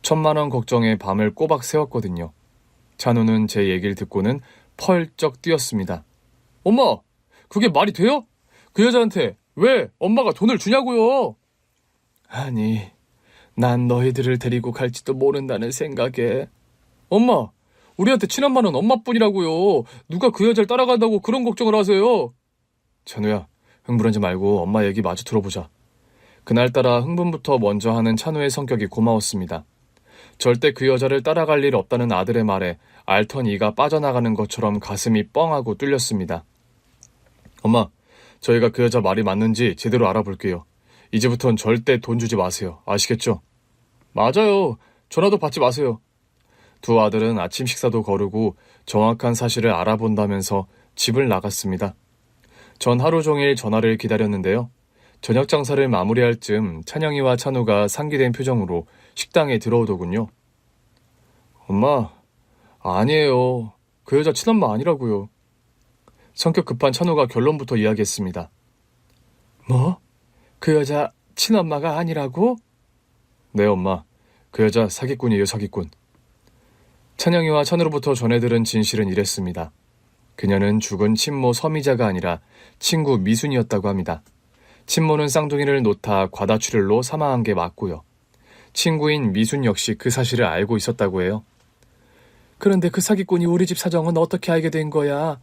1,000만 원 걱정에 밤을 꼬박 새웠거든요. 찬우는 제 얘기를 듣고는 펄쩍 뛰었습니다. 엄마, 그게 말이 돼요? 그 여자한테 왜 엄마가 돈을 주냐고요? 아니, 난 너희들을 데리고 갈지도 모른다는 생각에. 엄마, 우리한테 친엄마는 엄마뿐이라고요. 누가 그 여자를 따라간다고 그런 걱정을 하세요? 찬우야, 흥분하지 말고 엄마 얘기 마저 들어보자. 그날따라 흥분부터 먼저 하는 찬우의 성격이 고마웠습니다. 절대 그 여자를 따라갈 일 없다는 아들의 말에 알턴 이가 빠져나가는 것처럼 가슴이 뻥하고 뚫렸습니다. 엄마, 저희가 그 여자 말이 맞는지 제대로 알아볼게요. 이제부턴 절대 돈 주지 마세요. 아시겠죠? 맞아요. 전화도 받지 마세요. 두 아들은 아침 식사도 거르고 정확한 사실을 알아본다면서 집을 나갔습니다. 전 하루 종일 전화를 기다렸는데요. 저녁 장사를 마무리할 즈음 찬영이와 찬우가 상기된 표정으로 식당에 들어오더군요. 엄마, 아니에요. 그 여자 친엄마 아니라고요. 성격 급한 찬우가 결론부터 이야기했습니다. 뭐? 그 여자 친엄마가 아니라고? 네, 엄마. 그 여자 사기꾼이에요, 사기꾼. 찬영이와 찬우로부터 전해들은 진실은 이랬습니다. 그녀는 죽은 친모 서미자가 아니라 친구 미순이었다고 합니다. 친모는 쌍둥이를 놓다 과다출혈로 사망한 게 맞고요. 친구인 미순 역시 그 사실을 알고 있었다고 해요. 그런데 그 사기꾼이 우리 집 사정은 어떻게 알게 된 거야?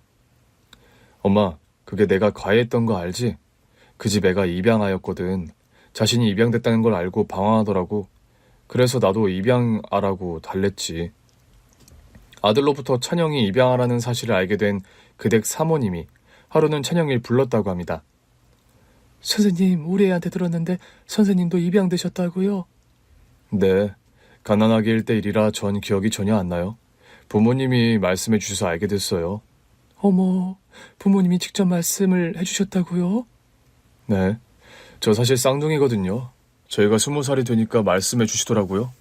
엄마, 그게 내가 과외했던 거 알지? 그 집 애가 입양아였거든. 자신이 입양됐다는 걸 알고 방황하더라고. 그래서 나도 입양아라고 달랬지. 아들로부터 찬영이 입양아라는 사실을 알게 된 그댁 사모님이 하루는 찬영이를 불렀다고 합니다. 선생님, 우리 애한테 들었는데 선생님도 입양되셨다고요? 네, 가난하게 1대1이라 전 기억이 전혀 안 나요. 부모님이 말씀해 주셔서 알게 됐어요. 어머, 부모님이 직접 말씀을 해주셨다고요? 네, 저 사실 쌍둥이거든요. 저희가 20살이 되니까 말씀해 주시더라고요.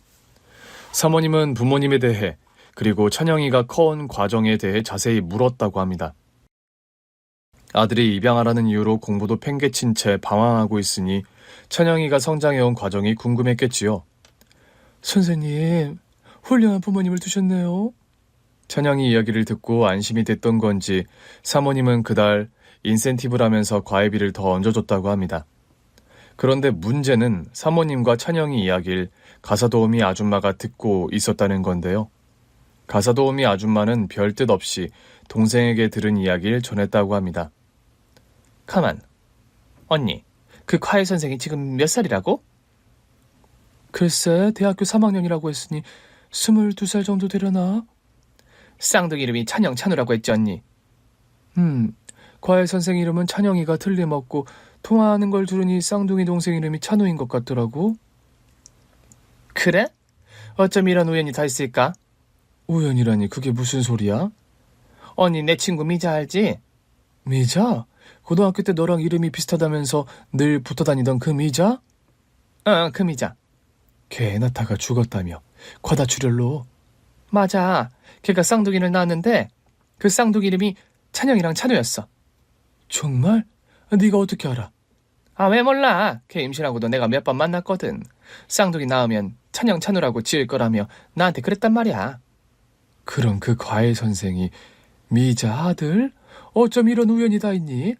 사모님은 부모님에 대해 그리고 찬영이가 커온 과정에 대해 자세히 물었다고 합니다. 아들이 입양하라는 이유로 공부도 팽개친 채 방황하고 있으니 찬영이가 성장해온 과정이 궁금했겠지요. 선생님, 훌륭한 부모님을 두셨네요. 찬영이 이야기를 듣고 안심이 됐던 건지 사모님은 그달 인센티브라면서 과외비를 더 얹어줬다고 합니다. 그런데 문제는 사모님과 찬영이 이야기를 가사도우미 아줌마가 듣고 있었다는 건데요. 가사도우미 아줌마는 별뜻 없이 동생에게 들은 이야기를 전했다고 합니다. 가만, 언니, 그 과외 선생이 지금 몇 살이라고? 글쎄, 대학교 3학년이라고 했으니 22살 정도 되려나? 쌍둥이 이름이 찬영, 찬우라고 했지, 언니? 과외 선생 이름은 찬영이가 틀림없고 통화하는 걸 들으니 쌍둥이 동생 이름이 찬우인 것 같더라고. 그래? 어쩜 이런 우연이 다 있을까? 우연이라니 그게 무슨 소리야? 언니, 내 친구 미자 알지? 미자? 고등학교 때 너랑 이름이 비슷하다면서 늘 붙어 다니던 그 미자? 그 미자. 걔 낳다가 죽었다며. 과다출혈로. 맞아. 걔가 쌍둥이를 낳았는데 그 쌍둥이 이름이 찬영이랑 찬우였어. 정말? 네가 어떻게 알아? 왜 몰라. 걔 임신하고도 내가 몇 번 만났거든. 쌍둥이 낳으면 찬영, 찬우라고 지을 거라며 나한테 그랬단 말이야. 그럼 그 과외 선생이 미자 아들? 어쩜 이런 우연이 다 있니?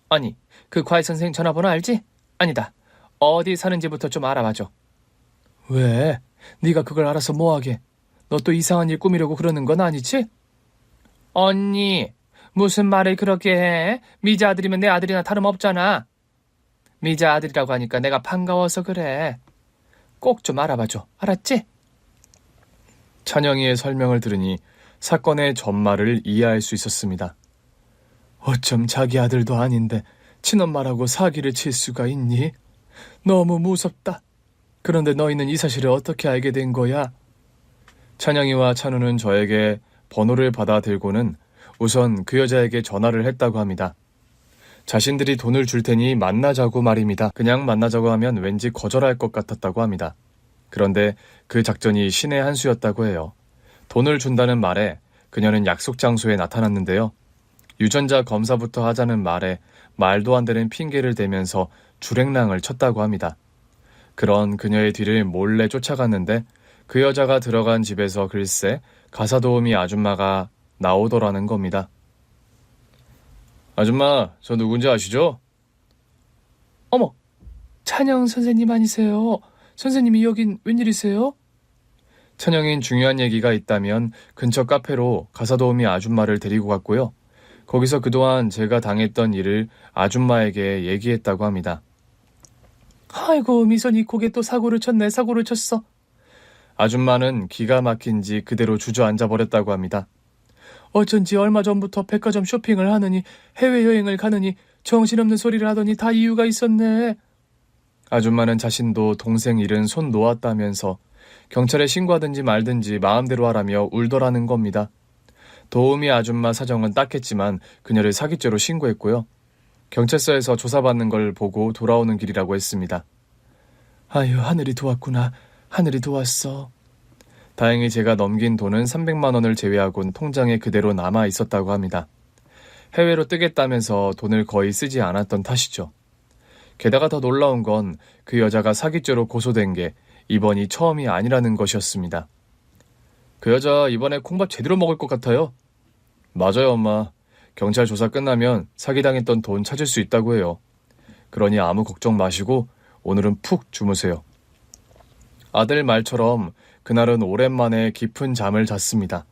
아니, 그 과외 선생 전화번호 알지? 아니다. 어디 사는지부터 좀 알아봐줘. 왜? 네가 그걸 알아서 뭐하게? 너 또 이상한 일 꾸미려고 그러는 건 아니지? 언니, 무슨 말을 그렇게 해? 미자 아들이면 내 아들이나 다름없잖아. 미자 아들이라고 하니까 내가 반가워서 그래. 꼭 좀 알아봐줘. 알았지? 찬영이의 설명을 들으니 사건의 전말을 이해할 수 있었습니다. 어쩜 자기 아들도 아닌데 친엄마라고 사기를 칠 수가 있니? 너무 무섭다. 그런데 너희는 이 사실을 어떻게 알게 된 거야? 찬영이와 찬우는 저에게 번호를 받아들고는 우선 그 여자에게 전화를 했다고 합니다. 자신들이 돈을 줄 테니 만나자고 말입니다. 그냥 만나자고 하면 왠지 거절할 것 같았다고 합니다. 그런데 그 작전이 신의 한 수였다고 해요. 돈을 준다는 말에 그녀는 약속 장소에 나타났는데요. 유전자 검사부터 하자는 말에 말도 안 되는 핑계를 대면서 주랭랑을 쳤다고 합니다. 그런 그녀의 뒤를 몰래 쫓아갔는데 그 여자가 들어간 집에서 글쎄 가사도우미 아줌마가 나오더라는 겁니다. 아줌마, 저 누군지 아시죠? 어머, 찬영 선생님 아니세요? 선생님이 여긴 웬일이세요? 찬영인 중요한 얘기가 있다면 근처 카페로 가사도우미 아줌마를 데리고 갔고요. 거기서 그동안 제가 당했던 일을 아줌마에게 얘기했다고 합니다. 아이고, 미선이 고개 또 사고를 쳤어. 아줌마는 기가 막힌지 그대로 주저앉아 버렸다고 합니다. 어쩐지 얼마 전부터 백화점 쇼핑을 하느니 해외여행을 가느니 정신없는 소리를 하더니 다 이유가 있었네. 아줌마는 자신도 동생 일은 손 놓았다면서 경찰에 신고하든지 말든지 마음대로 하라며 울더라는 겁니다. 도우미 아줌마 사정은 딱했지만 그녀를 사기죄로 신고했고요. 경찰서에서 조사받는 걸 보고 돌아오는 길이라고 했습니다. 아유, 하늘이 도왔구나. 하늘이 도왔어. 다행히 제가 넘긴 돈은 300만 원을 제외하고는 통장에 그대로 남아 있었다고 합니다. 해외로 뜨겠다면서 돈을 거의 쓰지 않았던 탓이죠. 게다가 더 놀라운 건 그 여자가 사기죄로 고소된 게 이번이 처음이 아니라는 것이었습니다. 그 여자 이번에 콩밥 제대로 먹을 것 같아요. 맞아요, 엄마. 경찰 조사 끝나면 사기당했던 돈 찾을 수 있다고 해요. 그러니 아무 걱정 마시고 오늘은 푹 주무세요. 아들 말처럼 그날은 오랜만에 깊은 잠을 잤습니다.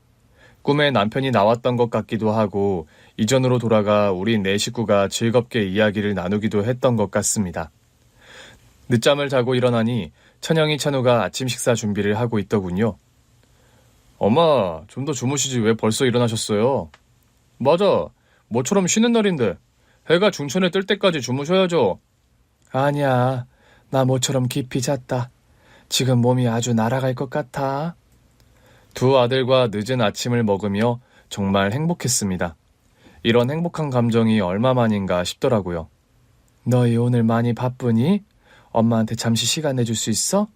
꿈에 남편이 나왔던 것 같기도 하고 이전으로 돌아가 우리 네 식구가 즐겁게 이야기를 나누기도 했던 것 같습니다. 늦잠을 자고 일어나니 찬영이 찬우가 아침 식사 준비를 하고 있더군요. 엄마, 좀 더 주무시지 왜 벌써 일어나셨어요? 맞아, 모처럼 쉬는 날인데 해가 중천에 뜰 때까지 주무셔야죠. 아니야, 나 모처럼 깊이 잤다. 지금 몸이 아주 날아갈 것 같아. 두 아들과 늦은 아침을 먹으며 정말 행복했습니다. 이런 행복한 감정이 얼마만인가 싶더라고요. 너희 오늘 많이 바쁘니? 엄마한테 잠시 시간 내줄 수 있어?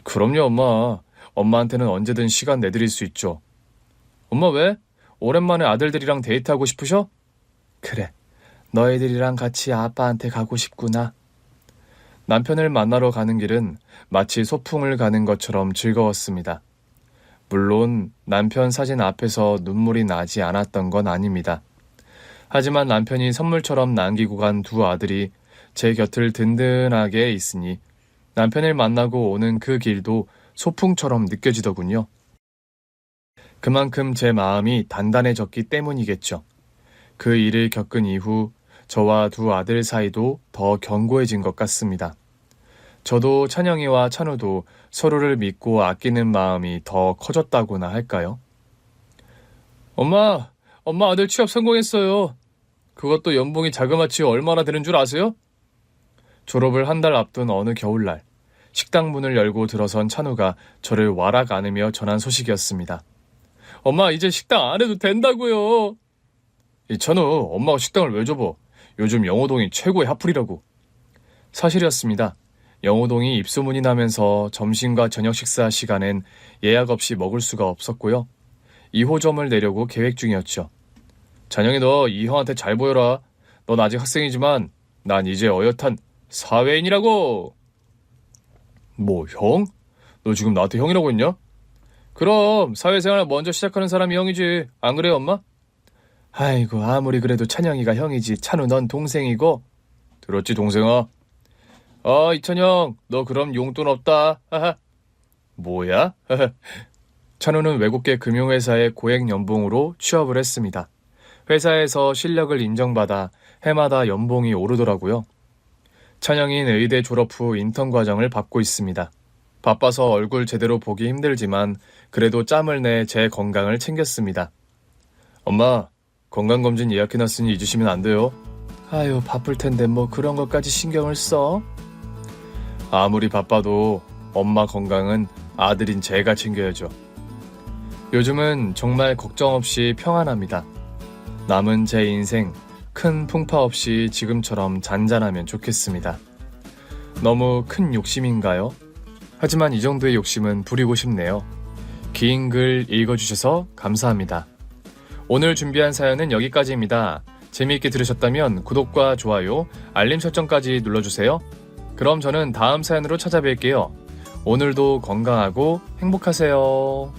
그럼요, 엄마. 엄마한테는 언제든 시간 내드릴 수 있죠. 엄마 왜? 오랜만에 아들들이랑 데이트하고 싶으셔? 그래, 너희들이랑 같이 아빠한테 가고 싶구나. 남편을 만나러 가는 길은 마치 소풍을 가는 것처럼 즐거웠습니다. 물론 남편 사진 앞에서 눈물이 나지 않았던 건 아닙니다. 하지만 남편이 선물처럼 남기고 간 두 아들이 제 곁을 든든하게 있으니 남편을 만나고 오는 그 길도 소풍처럼 느껴지더군요. 그만큼 제 마음이 단단해졌기 때문이겠죠. 그 일을 겪은 이후 저와 두 아들 사이도 더 견고해진 것 같습니다. 저도 찬영이와 찬우도 서로를 믿고 아끼는 마음이 더 커졌다고나 할까요? 엄마 아들 취업 성공했어요. 그것도 연봉이 자그마치 얼마나 되는 줄 아세요? 졸업을 한 달 앞둔 어느 겨울날, 식당 문을 열고 들어선 찬우가 저를 와락 안으며 전한 소식이었습니다. 엄마, 이제 식당 안 해도 된다고요. 이 찬우, 엄마가 식당을 왜 접어? 요즘 영호동이 최고의 핫플이라고. 사실이었습니다. 영호동이 입소문이 나면서 점심과 저녁 식사 시간엔 예약 없이 먹을 수가 없었고요. 2호점을 내려고 계획 중이었죠. 찬영이, 너 이 형한테 잘 보여라. 넌 아직 학생이지만 난 이제 어엿한 사회인이라고. 뭐 형? 너 지금 나한테 형이라고 했냐? 그럼 사회생활 먼저 시작하는 사람이 형이지. 안 그래요, 엄마? 아이고, 아무리 그래도 찬영이가 형이지. 찬우, 넌 동생이고. 들었지, 동생아? 이찬영, 너 그럼 용돈 없다. 하하. 뭐야? 찬우는 외국계 금융회사의 고액 연봉으로 취업을 했습니다. 회사에서 실력을 인정받아 해마다 연봉이 오르더라고요. 찬영이는 의대 졸업 후 인턴 과정을 받고 있습니다. 바빠서 얼굴 제대로 보기 힘들지만 그래도 짬을 내 제 건강을 챙겼습니다. 엄마, 건강검진 예약해놨으니 잊으시면 안 돼요. 아유, 바쁠 텐데 뭐 그런 것까지 신경을 써? 아무리 바빠도 엄마 건강은 아들인 제가 챙겨야죠. 요즘은 정말 걱정 없이 평안합니다. 남은 제 인생 큰 풍파 없이 지금처럼 잔잔하면 좋겠습니다. 너무 큰 욕심인가요? 하지만 이 정도의 욕심은 부리고 싶네요. 긴 글 읽어주셔서 감사합니다. 오늘 준비한 사연은 여기까지입니다. 재미있게 들으셨다면 구독과 좋아요, 알림 설정까지 눌러주세요. 그럼 저는 다음 사연으로 찾아뵐게요. 오늘도 건강하고 행복하세요.